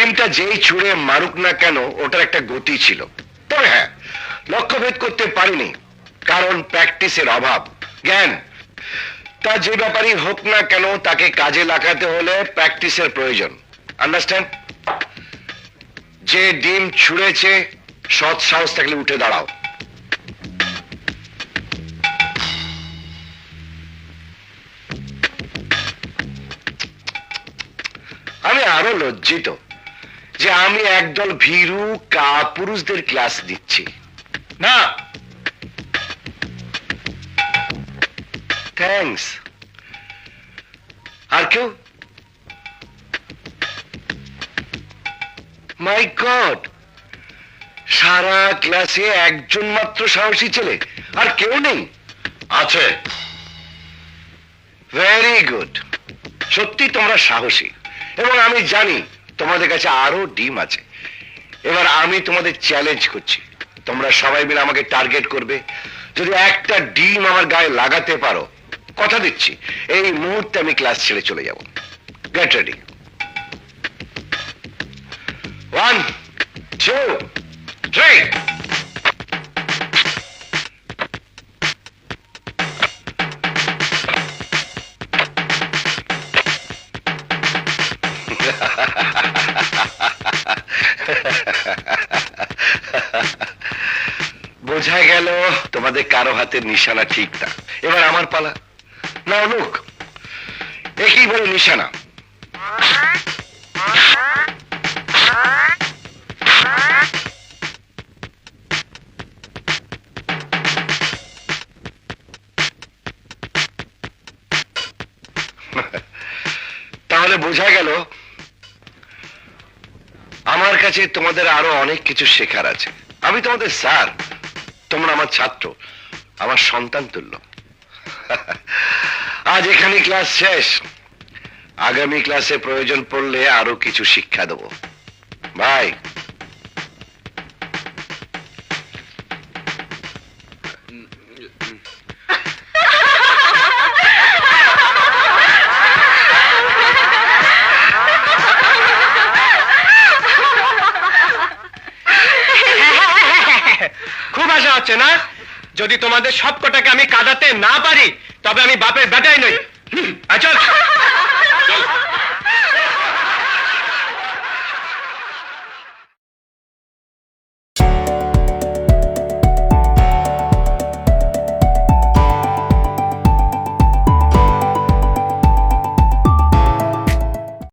ডিমটা যেই ছুঁড়ে মারুক না কেন ওটার একটা গতি ছিল, তবে হ্যাঁ লক্ষ্যভেদ করতে পারিনি কারণ প্র্যাকটিসের অভাব। জ্ঞান তা যে ব্যাপারই হোক না কেন তাকে কাজে লাগাতে হলে প্র্যাকটিসের প্রয়োজন। আন্ডারস্ট্যান্ড? যে ডিম ছুঁড়েছে সৎ সাহস থাকলে উঠে দাঁড়াও। আমি আরো লজ্জিত যে আমি একদল ভীরু কাপুরুষদের ক্লাস দিচ্ছি না। থ্যাঙ্কস। আর কেউ? মাই গড, সারা ক্লাসে একজন মাত্র সাহসী ছেলে, আর কেউ নেই? আছে। ভেরি গুড, সত্যি তোমরা সাহসী এবং আমি জানি তোমাদের কাছে আরো ডিম আছে। এবার আমি তোমাদের চ্যালেঞ্জ করছি, তোমরা সবাই মিলে আমাকে টার্গেট করবে। যদি একটা ডিম আমার গায়ে লাগাতে পারো, কথা দিচ্ছি এই মুহূর্তে আমি ক্লাস ছেড়ে চলে যাব। Get ready. 1 2 3। বোঝা গেল তোমাদের কারো হাতের নিশানা ঠিক না। এবার আমার পালা। না লোক একই বলে নিশানা। তাহলে বোঝা গেল আমার কাছে তোমাদের আরো অনেক কিছু শেখার আছে। আমি তোমাদের স্যার, তোমরা আমার ছাত্র, আমার সন্তান তুল্য। আজ এখানে ক্লাস শেষ, আগামী ক্লাসে প্রয়োজন পড়লে আরো কিছু শিক্ষা দেব। ভাই খুব আশা হচ্ছে না? যদি তোমাদের সবকটাকে আমি কাঁদাতে না পারি তবে আমি বাপের বেটাই নই। চল চল।